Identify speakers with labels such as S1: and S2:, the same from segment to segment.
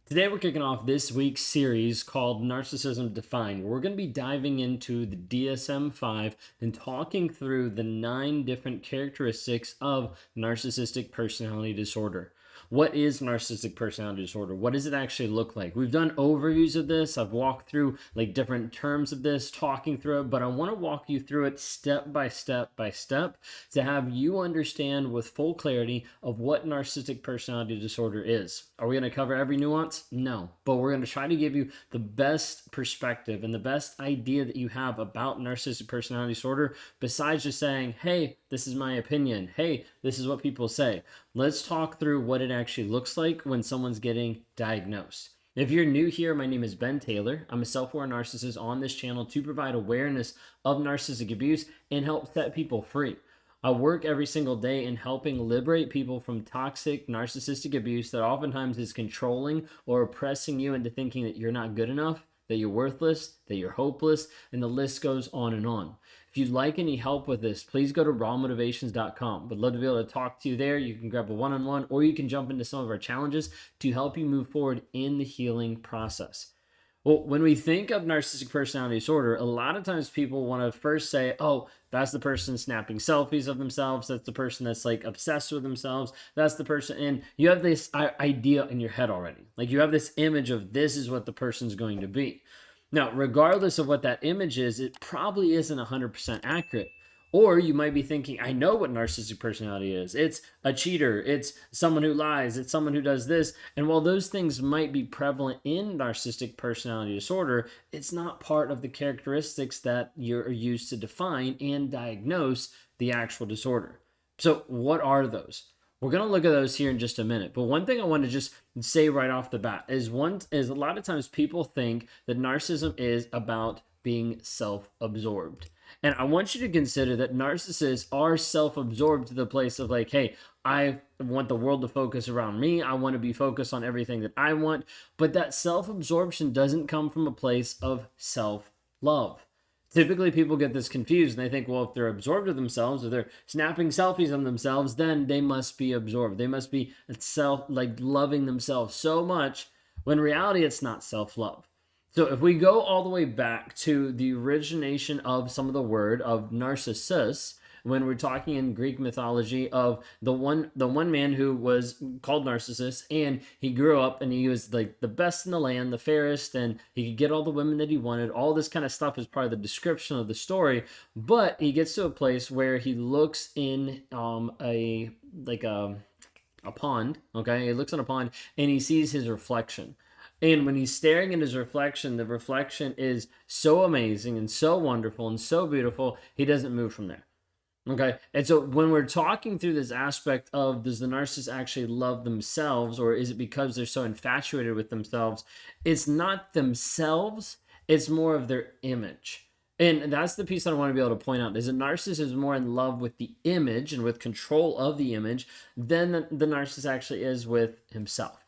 S1: Today we're kicking off this week's series called Narcissism Defined. We're going to be diving into the DSM-5 and talking through the 9 different characteristics of narcissistic personality disorder. What is narcissistic personality disorder? What does it actually look like? We've done overviews of this. I've walked through like different terms of this, talking through it, but I want to walk you through it step by step by step to have you understand with full clarity of what narcissistic personality disorder is. Are we going to cover every nuance? No, but we're going to try to give you the best perspective and the best idea that you have about narcissistic personality disorder besides just saying, hey, this is my opinion. Hey, this is what people say. Let's talk through what it actually looks like when someone's getting diagnosed. If you're new here, my name is Ben Taylor. I'm a self-aware narcissist on this channel to provide awareness of narcissistic abuse and help set people free. I work every single day in helping liberate people from toxic narcissistic abuse that oftentimes is controlling or oppressing you into thinking that you're not good enough, that you're worthless, that you're hopeless, and the list goes on and on. If you'd like any help with this, please go to rawmotivations.com. Would love to be able to talk to you there. You can grab a one-on-one or you can jump into some of our challenges to help you move forward in the healing process. Well, when we think of narcissistic personality disorder, a lot of times people want to first say, oh, that's the person snapping selfies of themselves. That's the person that's like obsessed with themselves. That's the person. And you have this idea in your head already. Like you have this image of this is what the person's going to be. Now, regardless of what that image is, it probably isn't 100% accurate. Or you might be thinking, I know what narcissistic personality is. It's a cheater. It's someone who lies. It's someone who does this. And while those things might be prevalent in narcissistic personality disorder, it's not part of the characteristics that you're used to define and diagnose the actual disorder. So what are those? We're going to look at those here in just a minute. But one thing I want to just say right off the bat is a lot of times people think that narcissism is about being self-absorbed. And I want you to consider that narcissists are self-absorbed to the place of like, hey, I want the world to focus around me. I want to be focused on everything that I want. But that self-absorption doesn't come from a place of self-love. Typically, people get this confused and they think, well, if they're absorbed with themselves, if they're snapping selfies of themselves, then they must be absorbed. They must be loving themselves so much, when in reality, it's not self-love. So if we go all the way back to the origination of some of the word of Narcissus, when we're talking in Greek mythology of the one man who was called Narcissus, and he grew up and he was like the best in the land, the fairest, and he could get all the women that he wanted. All this kind of stuff is part of the description of the story. But he gets to a place where he looks in a pond. Okay, he looks in a pond and he sees his reflection. And when he's staring at his reflection, the reflection is so amazing and so wonderful and so beautiful, he doesn't move from there. Okay. And so when we're talking through this aspect of does the narcissist actually love themselves, or is it because they're so infatuated with themselves? It's not themselves, it's more of their image. And that's the piece that I want to be able to point out is a narcissist is more in love with the image and with control of the image than the narcissist actually is with himself.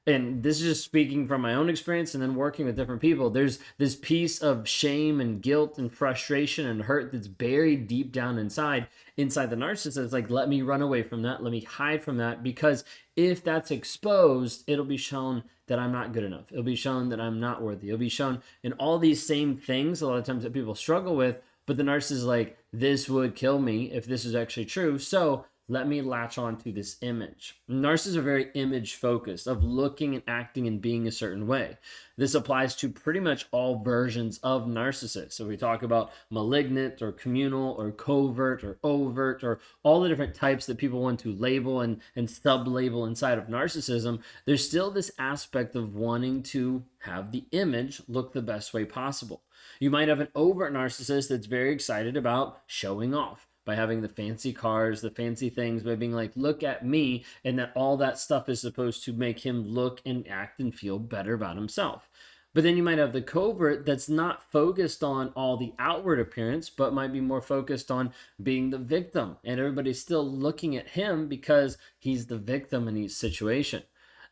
S1: And this is just speaking from my own experience and then working with different people. There's this piece of shame and guilt and frustration and hurt that's buried deep down inside the narcissist. It's like, let me run away from that. Let me hide from that, because if that's exposed, it'll be shown that I'm not good enough. It'll be shown that I'm not worthy. It'll be shown in all these same things a lot of times that people struggle with, but the narcissist is like, this would kill me if this is actually true. So let me latch on to this image. Narcissists are very image focused of looking and acting and being a certain way. This applies to pretty much all versions of narcissists. So we talk about malignant or communal or covert or overt or all the different types that people want to label and sub-label inside of narcissism. There's still this aspect of wanting to have the image look the best way possible. You might have an overt narcissist that's very excited about showing off, by having the fancy cars, the fancy things, by being like, look at me, and that all that stuff is supposed to make him look and act and feel better about himself. But then you might have the covert that's not focused on all the outward appearance, but might be more focused on being the victim. And everybody's still looking at him because he's the victim in each situation.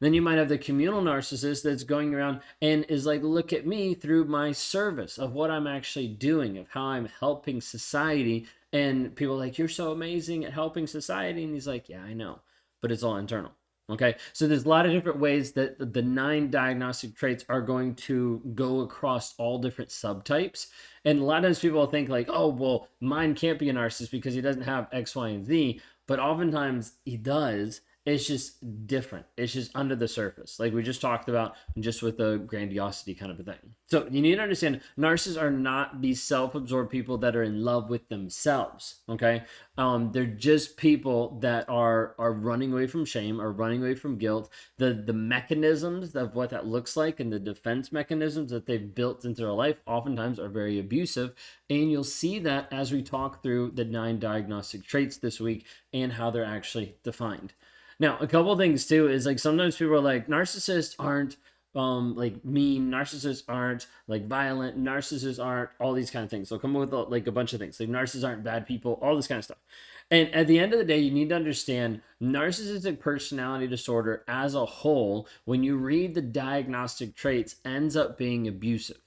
S1: Then you might have the communal narcissist that's going around and is like, look at me through my service of what I'm actually doing, of how I'm helping society. And people are like, you're so amazing at helping society. And he's like, yeah, I know, but it's all internal. Okay, so there's a lot of different ways that the 9 diagnostic traits are going to go across all different subtypes. And a lot of times people think like, oh, well, mine can't be a narcissist because he doesn't have X, Y, and Z. But oftentimes he does. It's just different. It's just under the surface, like we just talked about, just with the grandiosity kind of a thing. So you need to understand, narcissists are not these self-absorbed people that are in love with themselves. Okay, they're just people that are running away from shame, are running away from guilt. The mechanisms of what that looks like and the defense mechanisms that they've built into their life oftentimes are very abusive, and you'll see that as we talk through the 9 diagnostic traits this week and how they're actually defined. Now, a couple of things too is like sometimes people are like, narcissists aren't like mean, narcissists aren't like violent, narcissists aren't all these kind of things. They'll come up with like a bunch of things like narcissists aren't bad people, all this kind of stuff. And at the end of the day, you need to understand narcissistic personality disorder as a whole, when you read the diagnostic traits, ends up being abusive.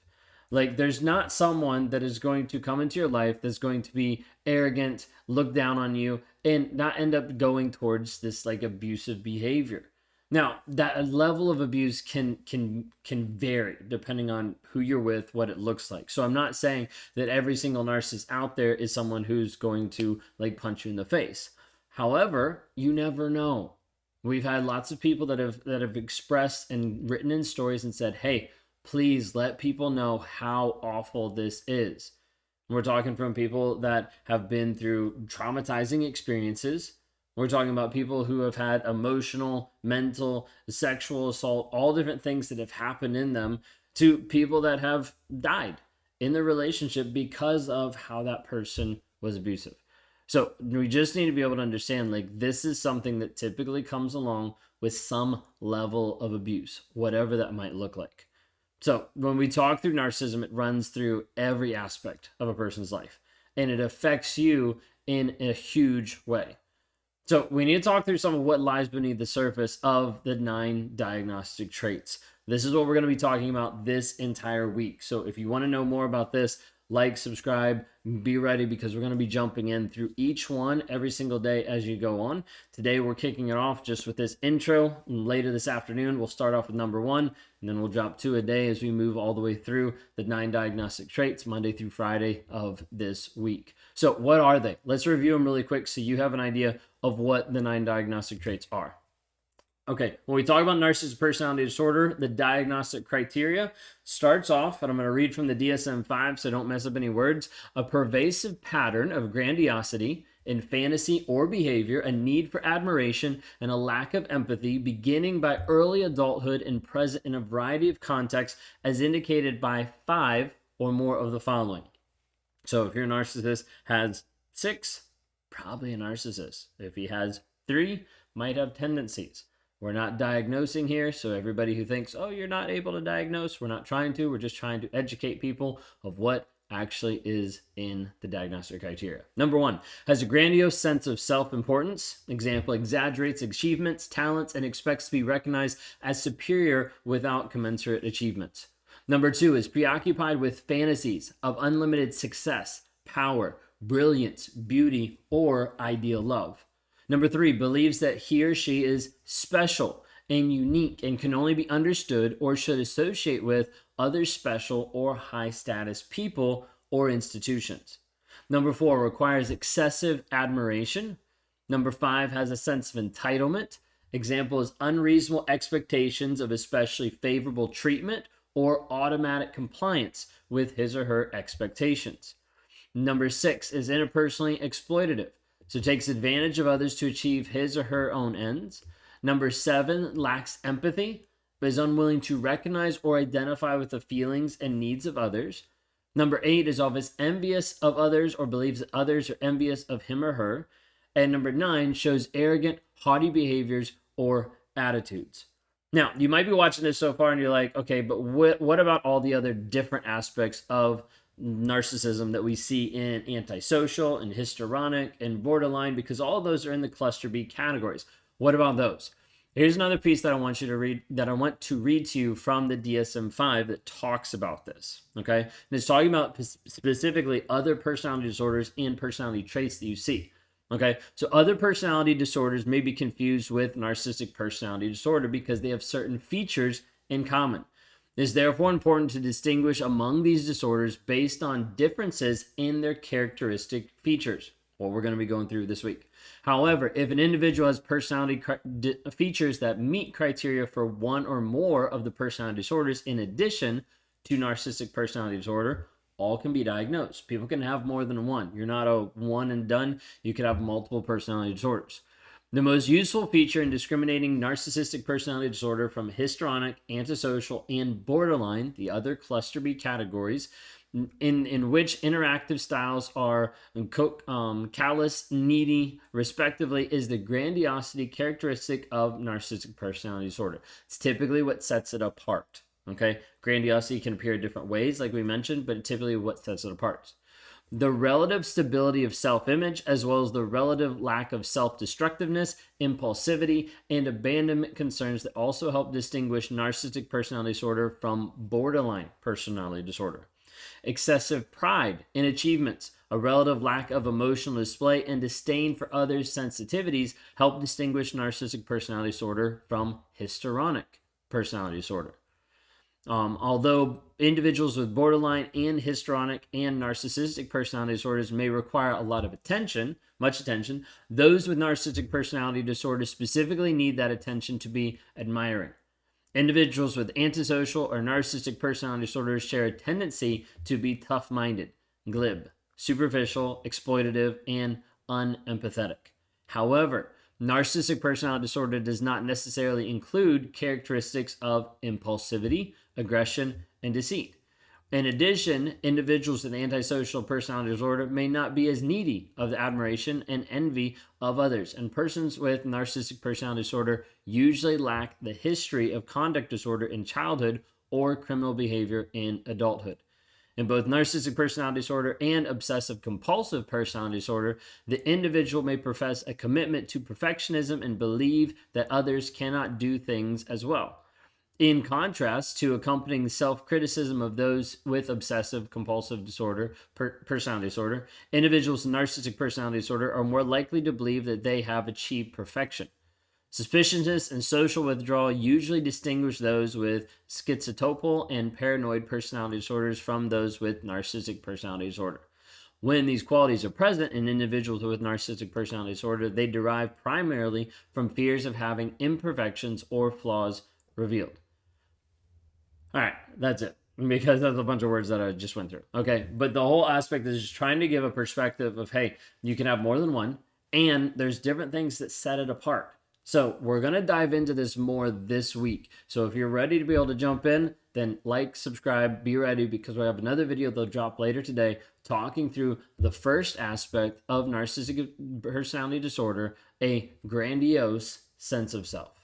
S1: Like, there's not someone that is going to come into your life that's going to be arrogant, look down on you, and not end up going towards this like abusive behavior. Now, that level of abuse can vary depending on who you're with, what it looks like. So I'm not saying that every single narcissist out there is someone who's going to like punch you in the face. However, you never know. We've had lots of people that have expressed and written in stories and said, "Hey, please let people know how awful this is." We're talking from people that have been through traumatizing experiences. We're talking about people who have had emotional, mental, sexual assault, all different things that have happened in them, to people that have died in the relationship because of how that person was abusive. So we just need to be able to understand, like, this is something that typically comes along with some level of abuse, whatever that might look like. So when we talk through narcissism, it runs through every aspect of a person's life, and it affects you in a huge way. So we need to talk through some of what lies beneath the surface of the 9 diagnostic traits. This is what we're going to be talking about this entire week. So if you want to know more about this, like, subscribe, be ready, because we're going to be jumping in through each one every single day as you go on. Today we're kicking it off just with this intro, and later this afternoon we'll start off with number 1, and then we'll drop 2 a day as we move all the way through the 9 diagnostic traits Monday through Friday of this week. So what are they? Let's review them really quick so you have an idea of what the 9 diagnostic traits are. Okay, when we talk about narcissistic personality disorder, the diagnostic criteria starts off, and I'm going to read from the DSM-5 so I don't mess up any words: a pervasive pattern of grandiosity in fantasy or behavior, a need for admiration, and a lack of empathy beginning by early adulthood and present in a variety of contexts, as indicated by 5 or more of the following. So if your narcissist has 6, probably a narcissist. If he has 3, might have tendencies. We're not diagnosing here, so everybody who thinks, oh, you're not able to diagnose, we're not trying to. We're just trying to educate people of what actually is in the diagnostic criteria. Number 1, has a grandiose sense of self-importance. Example, exaggerates achievements, talents, and expects to be recognized as superior without commensurate achievements. Number 2, is preoccupied with fantasies of unlimited success, power, brilliance, beauty, or ideal love. Number 3, believes that he or she is special and unique and can only be understood or should associate with other special or high status people or institutions. Number 4, requires excessive admiration. Number 5, has a sense of entitlement. Example is unreasonable expectations of especially favorable treatment or automatic compliance with his or her expectations. Number 6, is interpersonally exploitative. So takes advantage of others to achieve his or her own ends. Number 7, lacks empathy, but is unwilling to recognize or identify with the feelings and needs of others. Number 8, is always envious of others or believes that others are envious of him or her. And number 9, shows arrogant, haughty behaviors or attitudes. Now, you might be watching this so far and you're like, okay, but what about all the other different aspects of narcissism that we see in antisocial and histrionic and borderline, because all of those are in the cluster B categories? What about those? Here's another piece that I want to read to you from the DSM-5 that talks about this. Okay, and it's talking about specifically other personality disorders and personality traits that you see. Okay, so other personality disorders may be confused with narcissistic personality disorder because they have certain features in common. It is therefore important to distinguish among these disorders based on differences in their characteristic features, what we're going to be going through this week. However, if an individual has personality features that meet criteria for one or more of the personality disorders in addition to narcissistic personality disorder, all can be diagnosed. People can have more than one. You're not a one and done. You can have multiple personality disorders. The most useful feature in discriminating narcissistic personality disorder from histrionic, antisocial, and borderline, the other cluster B categories, in which interactive styles are callous, needy, respectively, is the grandiosity characteristic of narcissistic personality disorder. It's typically what sets it apart. Okay, grandiosity can appear in different ways, like we mentioned, but typically what sets it apart. The relative stability of self-image, as well as the relative lack of self-destructiveness, impulsivity, and abandonment concerns that also help distinguish narcissistic personality disorder from borderline personality disorder. Excessive pride in achievements, a relative lack of emotional display, and disdain for others' sensitivities help distinguish narcissistic personality disorder from histrionic personality disorder. Although individuals with borderline and histrionic and narcissistic personality disorders may require a lot of attention, much attention, those with narcissistic personality disorder specifically need that attention to be admiring. Individuals with antisocial or narcissistic personality disorders share a tendency to be tough-minded, glib, superficial, exploitative, and unempathetic. However, narcissistic personality disorder does not necessarily include characteristics of impulsivity, aggression, and deceit. In addition, individuals with antisocial personality disorder may not be as needy of the admiration and envy of others, and persons with narcissistic personality disorder usually lack the history of conduct disorder in childhood or criminal behavior in adulthood. In both narcissistic personality disorder and obsessive compulsive personality disorder, the individual may profess a commitment to perfectionism and believe that others cannot do things as well. In contrast to accompanying self-criticism of those with obsessive compulsive disorder, personality disorder, individuals with narcissistic personality disorder are more likely to believe that they have achieved perfection. Suspiciousness and social withdrawal usually distinguish those with schizotypal and paranoid personality disorders from those with narcissistic personality disorder. When these qualities are present in individuals with narcissistic personality disorder, they derive primarily from fears of having imperfections or flaws revealed. All right, that's it, because that's a bunch of words that I just went through. Okay, but the whole aspect is just trying to give a perspective of, hey, you can have more than one, and there's different things that set it apart. So we're going to dive into this more this week. So if you're ready to be able to jump in, then like, subscribe, be ready, because we have another video that'll drop later today talking through the first aspect of narcissistic personality disorder, a grandiose sense of self.